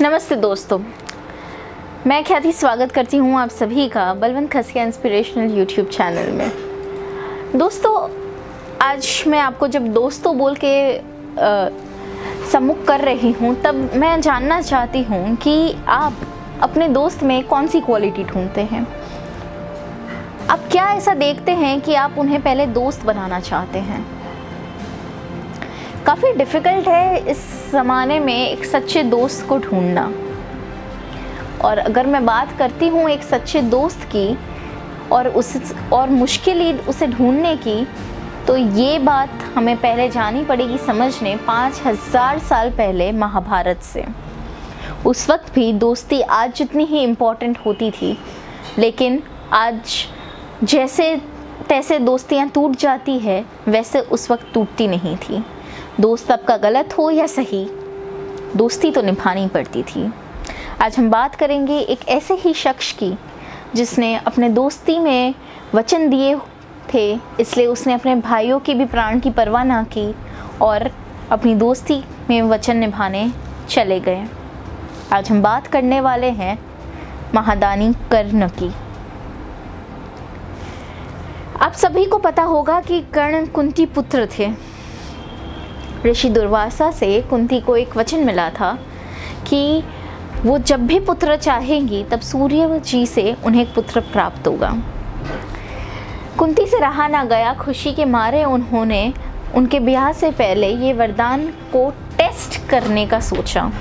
नमस्ते दोस्तों, मैं ख्याति स्वागत करती हूँ आप सभी का बलवंत खसिया इंस्पिरेशनल यूट्यूब चैनल में। दोस्तों, आज मैं आपको जब दोस्तों बोल के सम्मुख कर रही हूँ, तब मैं जानना चाहती हूँ कि आप अपने दोस्त में कौन सी क्वालिटी ढूंढते हैं। आप क्या ऐसा देखते हैं कि आप उन्हें पहले दोस्त बनाना चाहते हैं। काफ़ी डिफ़िकल्ट है इस ज़माने में एक सच्चे दोस्त को ढूंढना। और अगर मैं बात करती हूँ एक सच्चे दोस्त की और मुश्किल ही उसे ढूंढने की, तो ये बात हमें पहले जानी पड़ेगी समझने 5000 साल पहले महाभारत से। उस वक्त भी दोस्ती आज जितनी ही इम्पोर्टेंट होती थी, लेकिन आज जैसे तैसे दोस्तियाँ टूट जाती है, वैसे उस वक्त टूटती नहीं थी। दोस्त आपका गलत हो या सही, दोस्ती तो निभानी पड़ती थी। आज हम बात करेंगे एक ऐसे ही शख्स की जिसने अपने दोस्ती में वचन दिए थे, इसलिए उसने अपने भाइयों की भी प्राण की परवाह ना की और अपनी दोस्ती में वचन निभाने चले गए। आज हम बात करने वाले हैं महादानी कर्ण की। आप सभी को पता होगा कि कर्ण कुंती पुत्र थे। ऋषि दुर्वासा से कुंती को एक वचन मिला था कि वो जब भी पुत्र चाहेंगी तब सूर्य जी से उन्हें एक पुत्र प्राप्त होगा। कुंती से रहा ना गया, खुशी के मारे उन्होंने उनके ब्याह से पहले ये वरदान को टेस्ट करने का सोचा।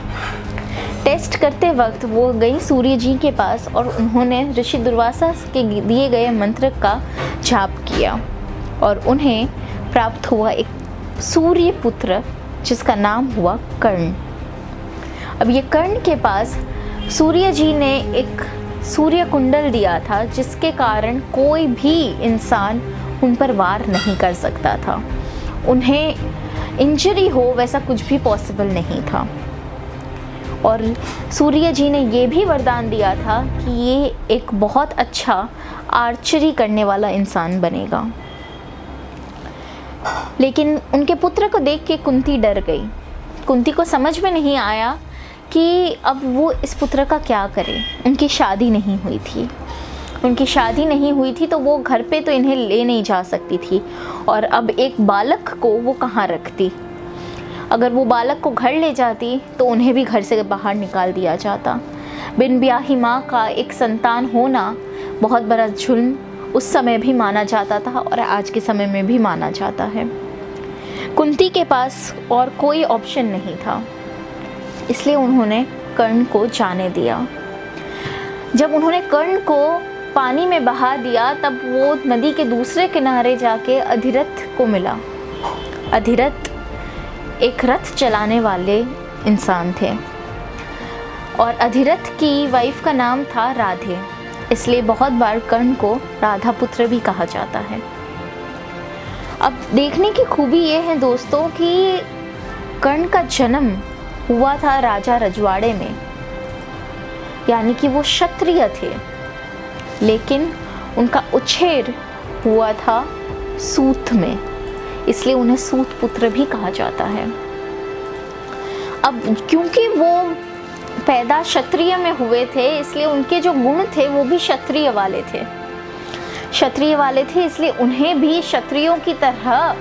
टेस्ट करते वक्त वो गई सूर्य जी के पास और उन्होंने ऋषि दुर्वासा के दिए गए मंत्र का जाप किया और उन्हें प्राप्त हुआ एक सूर्य पुत्र, जिसका नाम हुआ कर्ण। अब ये कर्ण के पास सूर्य जी ने एक सूर्य कुंडल दिया था, जिसके कारण कोई भी इंसान उन पर वार नहीं कर सकता था। उन्हें इंजरी हो वैसा कुछ भी पॉसिबल नहीं था। और सूर्य जी ने ये भी वरदान दिया था कि ये एक बहुत अच्छा आर्चरी करने वाला इंसान बनेगा। लेकिन उनके पुत्र को देख के कुंती डर गई। कुंती को समझ में नहीं आया कि अब वो इस पुत्र का क्या करे। उनकी शादी नहीं हुई थी। उनकी शादी नहीं हुई थी तो वो घर पे तो इन्हें ले नहीं जा सकती थी, और अब एक बालक को वो कहाँ रखती। अगर वो बालक को घर ले जाती तो उन्हें भी घर से बाहर निकाल दिया जाता। बिन ब्याही माँ का एक संतान होना बहुत बड़ा जुल्म उस समय भी माना जाता था और आज के समय में भी माना जाता है। कुंती के पास और कोई ऑप्शन नहीं था, इसलिए उन्होंने कर्ण को जाने दिया। जब उन्होंने कर्ण को पानी में बहा दिया, तब वो नदी के दूसरे किनारे जाके अधिरथ को मिला। अधिरथ एक रथ चलाने वाले इंसान थे और अधिरथ की वाइफ का नाम था राधे, इसलिए बहुत बार कर्ण को राधा पुत्र भी कहा जाता है। अब देखने की खूबी ये है दोस्तों कि कर्ण का जन्म हुआ था राजा रजवाड़े में, यानी कि वो क्षत्रिय थे, लेकिन उनका उछेर हुआ था सूत में, इसलिए उन्हें सूत पुत्र भी कहा जाता है। अब क्योंकि वो पैदा क्षत्रिय में हुए थे, इसलिए उनके जो गुण थे वो भी क्षत्रिय वाले थे। क्षत्रिय वाले थे, इसलिए उन्हें भी क्षत्रियों की तरह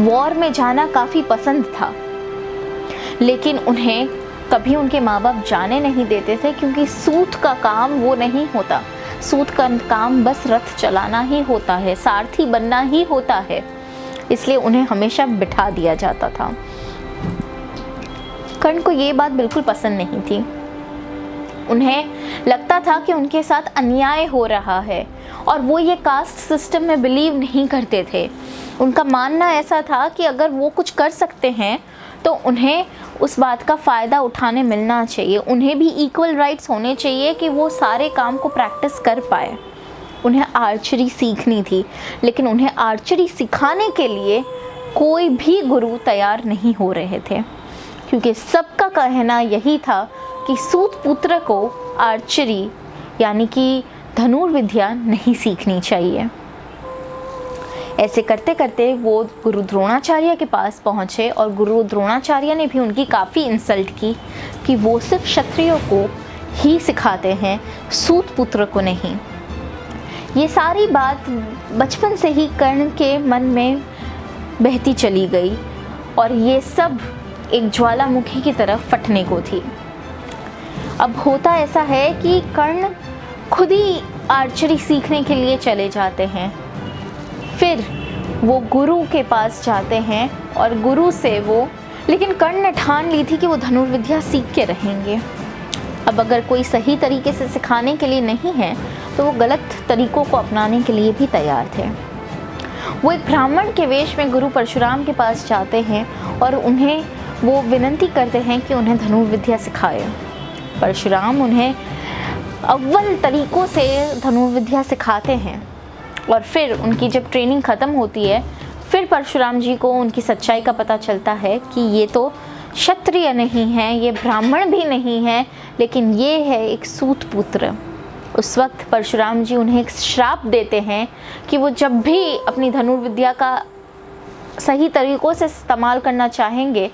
वॉर में जाना काफ़ी पसंद था। लेकिन उन्हें कभी उनके माँ बाप जाने नहीं देते थे, क्योंकि सूत का काम वो नहीं होता। सूत का काम बस रथ चलाना ही होता है, सारथी बनना ही होता है, इसलिए उन्हें हमेशा बिठा दिया जाता था। कर्ण को ये बात बिल्कुल पसंद नहीं थी। उन्हें लगता था कि उनके साथ अन्याय हो रहा है, और वो ये कास्ट सिस्टम में बिलीव नहीं करते थे। उनका मानना ऐसा था कि अगर वो कुछ कर सकते हैं तो उन्हें उस बात का फ़ायदा उठाने मिलना चाहिए। उन्हें भी इक्वल राइट्स होने चाहिए कि वो सारे काम को प्रैक्टिस कर पाए। उन्हें आर्चरी सीखनी थी, लेकिन उन्हें आर्चरी सिखाने के लिए कोई भी गुरु तैयार नहीं हो रहे थे, क्योंकि सबका कहना यही था कि सूत पुत्र को आर्चरी यानी कि धनुर्विद्या नहीं सीखनी चाहिए। ऐसे करते करते वो गुरु द्रोणाचार्य के पास पहुँचे और गुरु द्रोणाचार्य ने भी उनकी काफ़ी इंसल्ट की कि वो सिर्फ क्षत्रियों को ही सिखाते हैं, सूत पुत्र को नहीं। ये सारी बात बचपन से ही कर्ण के मन में बहती चली गई और ये सब एक ज्वालामुखी की तरफ फटने को थी। अब होता ऐसा है कि कर्ण खुद ही आर्चरी सीखने के लिए चले जाते हैं, फिर वो गुरु के पास जाते हैं और गुरु से लेकिन कर्ण ने ठान ली थी कि वो धनुर्विद्या सीख के रहेंगे। अब अगर कोई सही तरीके से सिखाने के लिए नहीं है तो वो गलत तरीकों को अपनाने के लिए भी तैयार थे। वो एक ब्राह्मण के वेश में गुरु परशुराम के पास जाते हैं और उन्हें वो विनती करते हैं कि उन्हें धनुर्विद्या सिखाए। परशुराम उन्हें अव्वल तरीक़ों से धनुर्विद्या सिखाते हैं और फिर उनकी जब ट्रेनिंग ख़त्म होती है, फिर परशुराम जी को उनकी सच्चाई का पता चलता है कि ये तो क्षत्रिय नहीं है, ये ब्राह्मण भी नहीं है, लेकिन ये है एक सूत पुत्र। उस वक्त परशुराम जी उन्हें एक श्राप देते हैं कि वो जब भी अपनी धनुर्विद्या का सही तरीक़ों से इस्तेमाल करना चाहेंगे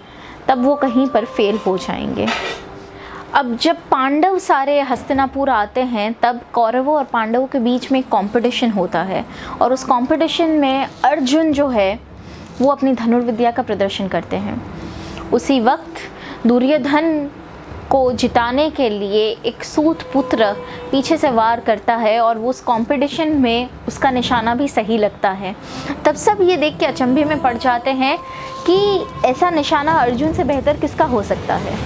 तब वो कहीं पर फेल हो जाएंगे। अब जब पांडव सारे हस्तिनापुर आते हैं तब कौरवों और पांडवों के बीच में कंपटीशन होता है और उस कंपटीशन में अर्जुन जो है वो अपनी धनुर्विद्या का प्रदर्शन करते हैं। उसी वक्त दुर्योधन को जिताने के लिए एक सूत पुत्र पीछे से वार करता है और वो उस कंपटीशन में उसका निशाना भी सही लगता है। तब सब ये देख के अचंभे में पड़ जाते हैं कि ऐसा निशाना अर्जुन से बेहतर किसका हो सकता है,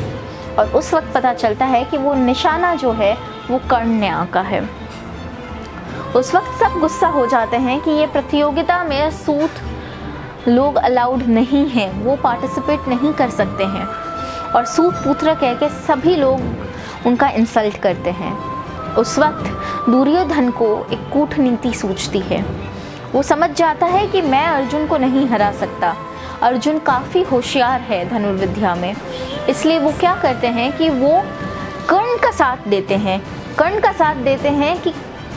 और उस वक्त पता चलता है कि वो निशाना जो है वो कर्ण का है। उस वक्त सब गुस्सा हो जाते हैं कि ये प्रतियोगिता में सूत लोग अलाउड नहीं हैं, वो पार्टिसिपेट नहीं कर सकते हैं, और सूत पुत्र कह के सभी लोग उनका इंसल्ट करते हैं। उस वक्त दुर्योधन को एक कूटनीति सूझती है। वो समझ जाता है कि मैं अर्जुन को नहीं हरा सकता, अर्जुन काफ़ी होशियार है धनुर्विद्या में, इसलिए वो क्या करते हैं कि वो कर्ण का साथ देते हैं। कर्ण का साथ देते हैं कि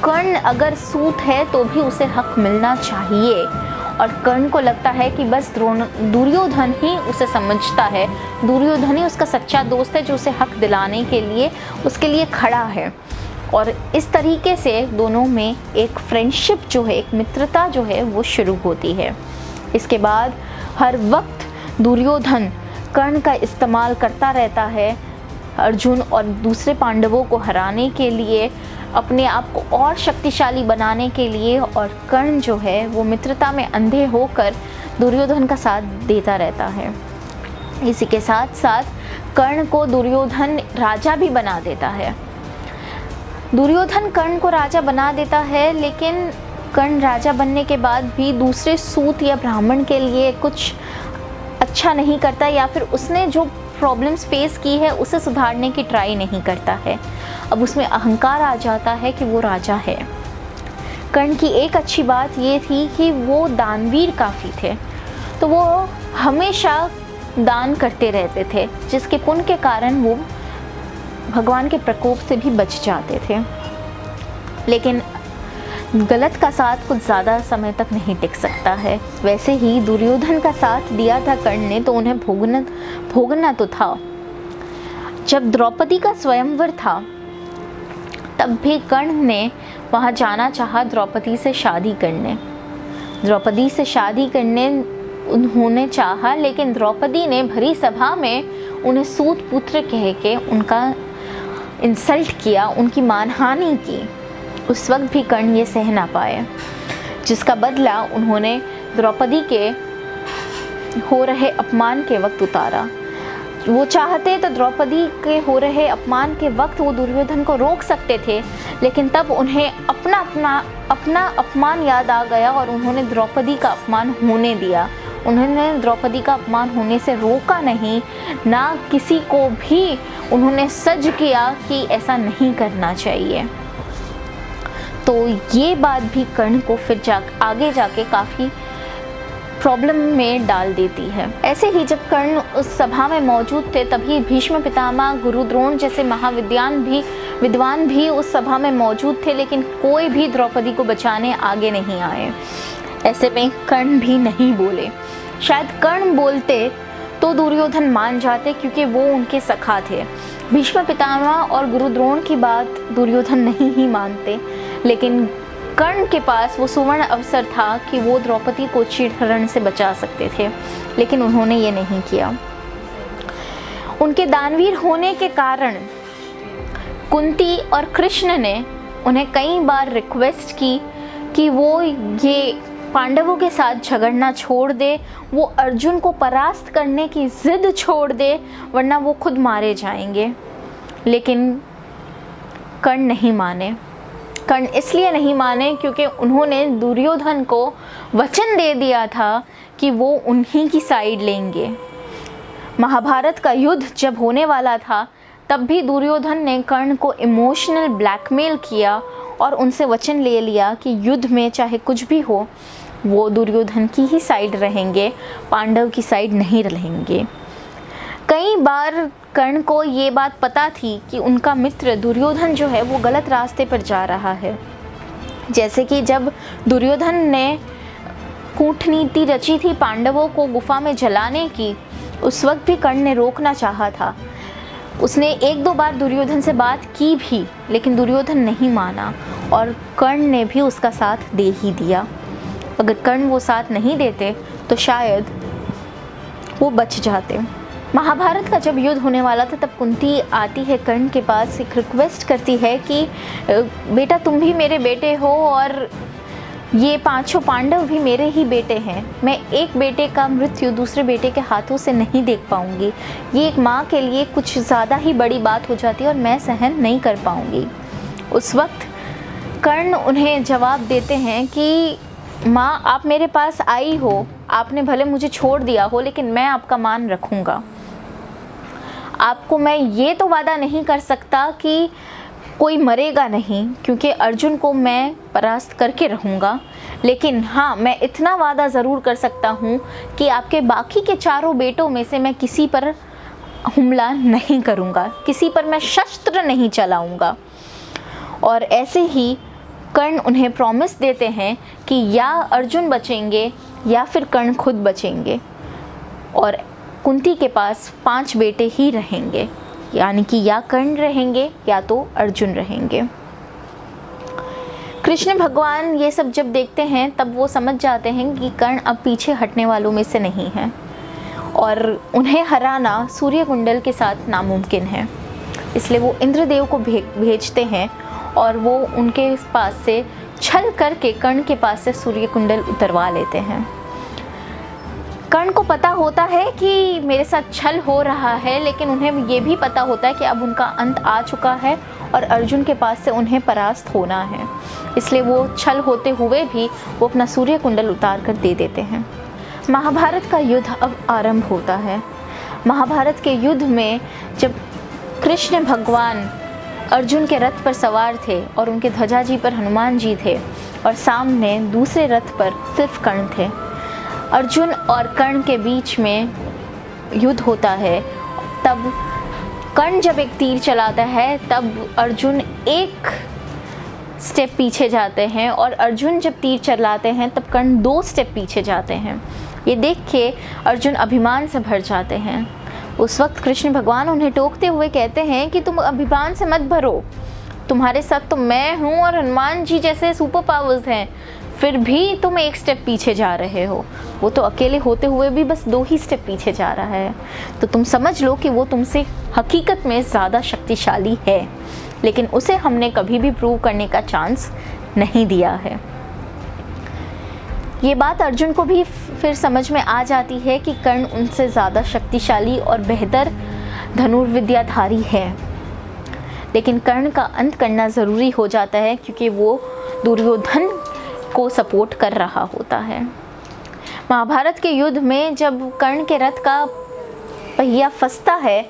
कर्ण अगर सूत है तो भी उसे हक मिलना चाहिए, और कर्ण को लगता है कि बस दुर्योधन ही उसे समझता है, दुर्योधन ही उसका सच्चा दोस्त है जो उसे हक दिलाने के लिए उसके लिए खड़ा है। और इस तरीके से दोनों में एक फ्रेंडशिप जो है, एक मित्रता जो है वो शुरू होती है। इसके बाद हर वक्त दुर्योधन कर्ण का इस्तेमाल करता रहता है अर्जुन और दूसरे पांडवों को हराने के लिए, अपने आप को और शक्तिशाली बनाने के लिए, और कर्ण जो है वो मित्रता में अंधे होकर दुर्योधन का साथ देता रहता है। इसी के साथ साथ कर्ण को दुर्योधन राजा भी बना देता है। दुर्योधन कर्ण को राजा बना देता है, लेकिन कर्ण राजा बनने के बाद भी दूसरे सूत या ब्राह्मण के लिए कुछ अच्छा नहीं करता, या फिर उसने जो प्रॉब्लम्स फेस की है उसे सुधारने की ट्राई नहीं करता है। अब उसमें अहंकार आ जाता है कि वो राजा है। कर्ण की एक अच्छी बात ये थी कि वो दानवीर काफ़ी थे, तो वो हमेशा दान करते रहते थे, जिसके पुण्य के कारण वो भगवान के प्रकोप से भी बच जाते थे। लेकिन गलत का साथ कुछ ज़्यादा समय तक नहीं टिक सकता है। वैसे ही दुर्योधन का साथ दिया था कर्ण ने, तो उन्हें भोगना तो था। जब द्रौपदी का स्वयंवर था तब भी कर्ण ने वहाँ जाना चाहा द्रौपदी से शादी करने। द्रौपदी से शादी करने उन्होंने चाहा, लेकिन द्रौपदी ने भरी सभा में उन्हें सूत पुत्र कह के उनका इंसल्ट किया, उनकी मानहानि की। उस वक्त भी कर्ण ये सह ना पाए, जिसका बदला उन्होंने द्रौपदी के हो रहे अपमान के वक्त उतारा। वो चाहते तो द्रौपदी के हो रहे अपमान के वक्त वो दुर्योधन को रोक सकते थे, लेकिन तब उन्हें अपना अपमान याद आ गया और उन्होंने द्रौपदी का अपमान होने दिया। उन्होंने द्रौपदी का अपमान होने से रोका नहीं, ना किसी को भी उन्होंने सज किया कि ऐसा नहीं करना चाहिए। तो ये बात भी कर्ण को फिर आगे जाके काफ़ी प्रॉब्लम में डाल देती है। ऐसे ही जब कर्ण उस सभा में मौजूद थे तभी भीष्म पितामह, गुरु द्रोण जैसे विद्वान भी उस सभा में मौजूद थे, लेकिन कोई भी द्रौपदी को बचाने आगे नहीं आए। ऐसे में कर्ण भी नहीं बोले। शायद कर्ण बोलते तो दुर्योधन मान जाते, क्योंकि वो उनके सखा थे। भीष्म पितामह और गुरु द्रोण की बात दुर्योधन नहीं ही मानते, लेकिन कर्ण के पास वो सुवर्ण अवसर था कि वो द्रौपदी को चीड़हरण से बचा सकते थे, लेकिन उन्होंने ये नहीं किया। उनके दानवीर होने के कारण कुंती और कृष्ण ने उन्हें कई बार रिक्वेस्ट की कि वो ये पांडवों के साथ झगड़ना छोड़ दे, वो अर्जुन को परास्त करने की जिद छोड़ दे, वरना वो खुद मारे जाएंगे। लेकिन कर्ण नहीं माने। कर्ण इसलिए नहीं माने क्योंकि उन्होंने दुर्योधन को वचन दे दिया था कि वो उन्हीं की साइड लेंगे। महाभारत का युद्ध जब होने वाला था तब भी दुर्योधन ने कर्ण को इमोशनल ब्लैकमेल किया और उनसे वचन ले लिया कि युद्ध में चाहे कुछ भी हो वो दुर्योधन की ही साइड रहेंगे, पांडव की साइड नहीं रहेंगे। कई बार कर्ण को ये बात पता थी कि उनका मित्र दुर्योधन जो है वो गलत रास्ते पर जा रहा है। जैसे कि जब दुर्योधन ने कूटनीति रची थी पांडवों को गुफा में जलाने की, उस वक्त भी कर्ण ने रोकना चाहा था। उसने एक दो बार दुर्योधन से बात की भी, लेकिन दुर्योधन नहीं माना और कर्ण ने भी उसका साथ दे ही दिया। अगर कर्ण वो साथ नहीं देते तो शायद वो बच जाते। महाभारत का जब युद्ध होने वाला था तब कुंती आती है कर्ण के पास, एक रिक्वेस्ट करती है कि बेटा तुम भी मेरे बेटे हो और ये पांचों पांडव भी मेरे ही बेटे हैं। मैं एक बेटे का मृत्यु दूसरे बेटे के हाथों से नहीं देख पाऊंगी। ये एक माँ के लिए कुछ ज़्यादा ही बड़ी बात हो जाती है और मैं सहन नहीं कर पाऊंगी। उस वक्त कर्ण उन्हें जवाब देते हैं कि माँ आप मेरे पास आई हो, आपने भले मुझे छोड़ दिया हो, लेकिन मैं आपका मान रखूँगा। आपको मैं ये तो वादा नहीं कर सकता कि कोई मरेगा नहीं, क्योंकि अर्जुन को मैं परास्त करके रहूँगा, लेकिन हाँ मैं इतना वादा ज़रूर कर सकता हूँ कि आपके बाकी के चारों बेटों में से मैं किसी पर हमला नहीं करूँगा, किसी पर मैं शस्त्र नहीं चलाऊँगा। और ऐसे ही कर्ण उन्हें प्रॉमिस देते हैं कि या अर्जुन बचेंगे या फिर कर्ण खुद बचेंगे और कुंती के पास 5 बेटे ही रहेंगे, यानी कि या कर्ण रहेंगे या तो अर्जुन रहेंगे। कृष्ण भगवान ये सब जब देखते हैं तब वो समझ जाते हैं कि कर्ण अब पीछे हटने वालों में से नहीं है और उन्हें हराना सूर्य कुंडल के साथ नामुमकिन है। इसलिए वो इंद्रदेव को भेजते हैं और वो उनके पास से छल करके कर्ण के पास से सूर्य कुंडल उतरवा लेते हैं। कर्ण को पता होता है कि मेरे साथ छल हो रहा है, लेकिन उन्हें ये भी पता होता है कि अब उनका अंत आ चुका है और अर्जुन के पास से उन्हें परास्त होना है। इसलिए वो छल होते हुए भी वो अपना सूर्य कुंडल उतार कर दे देते हैं। महाभारत का युद्ध अब आरंभ होता है। महाभारत के युद्ध में जब कृष्ण भगवान अर्जुन के रथ पर सवार थे और उनके ध्वजा जी पर हनुमान जी थे और सामने दूसरे रथ पर सिर्फ कर्ण थे, अर्जुन और कर्ण के बीच में युद्ध होता है। तब कर्ण जब एक तीर चलाता है तब अर्जुन एक स्टेप पीछे जाते हैं और अर्जुन जब तीर चलाते हैं तब कर्ण 2 स्टेप पीछे जाते हैं। ये देख के अर्जुन अभिमान से भर जाते हैं। उस वक्त कृष्ण भगवान उन्हें टोकते हुए कहते हैं कि तुम अभिमान से मत भरो, तुम्हारे साथ तो मैं हूँ और हनुमान जी जैसे सुपर पावर्स हैं, फिर भी तुम एक स्टेप पीछे जा रहे हो। वो तो अकेले होते हुए भी बस 2 ही स्टेप पीछे जा रहा है, तो तुम समझ लो कि वो तुमसे हकीकत में ज़्यादा शक्तिशाली है, लेकिन उसे हमने कभी भी प्रूव करने का चांस नहीं दिया है। ये बात अर्जुन को भी फिर समझ में आ जाती है कि कर्ण उनसे ज़्यादा शक्तिशाली और बेहतर धनुर्विद्याधारी है, लेकिन कर्ण का अंत करना ज़रूरी हो जाता है क्योंकि वो दुर्योधन को सपोर्ट कर रहा होता है। महाभारत के युद्ध में जब कर्ण के रथ का पहिया फंसता है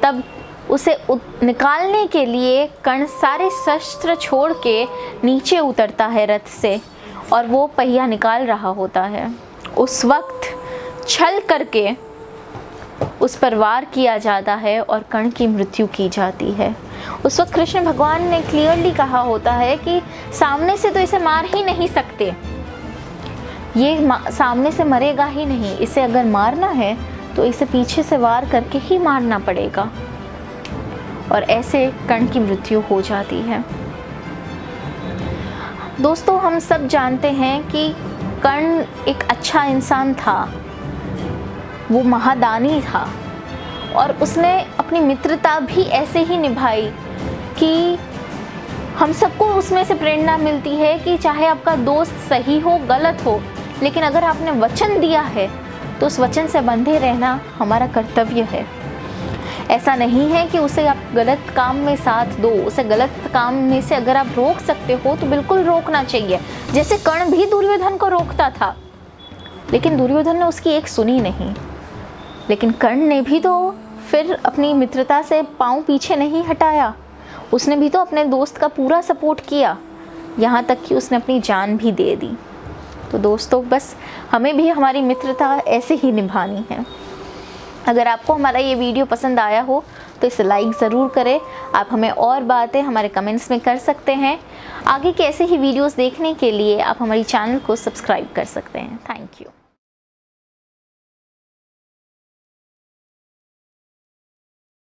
तब उसे निकालने के लिए कर्ण सारे शस्त्र छोड़ के नीचे उतरता है रथ से और वो पहिया निकाल रहा होता है। उस वक्त छल करके उस पर वार किया जाता है और कर्ण की मृत्यु की जाती है। उस वक्त कृष्ण भगवान ने क्लियरली कहा होता है कि सामने से तो इसे मार ही नहीं सकते, ये सामने से मरेगा ही नहीं, इसे अगर मारना है तो इसे पीछे से वार करके ही मारना पड़ेगा। और ऐसे कर्ण की मृत्यु हो जाती है। दोस्तों, हम सब जानते हैं कि कर्ण एक अच्छा इंसान था, वो महादानी था और उसने अपनी मित्रता भी ऐसे ही निभाई कि हम सबको उसमें से प्रेरणा मिलती है कि चाहे आपका दोस्त सही हो गलत हो, लेकिन अगर आपने वचन दिया है तो उस वचन से बंधे रहना हमारा कर्तव्य है। ऐसा नहीं है कि उसे आप गलत काम में साथ दो, उसे गलत काम में से अगर आप रोक सकते हो तो बिल्कुल रोकना चाहिए। जैसे कर्ण भी दुर्योधन को रोकता था, लेकिन दुर्योधन ने उसकी एक सुनी नहीं। लेकिन कर्ण ने भी तो फिर अपनी मित्रता से पाँव पीछे नहीं हटाया, उसने भी तो अपने दोस्त का पूरा सपोर्ट किया, यहाँ तक कि उसने अपनी जान भी दे दी। तो दोस्तों, बस हमें भी हमारी मित्रता ऐसे ही निभानी है। अगर आपको हमारा ये वीडियो पसंद आया हो तो इसे लाइक ज़रूर करें। आप हमें और बातें हमारे कमेंट्स में कर सकते हैं। आगे के ऐसे ही वीडियोस देखने के लिए आप हमारी चैनल को सब्सक्राइब कर सकते हैं। Thank you.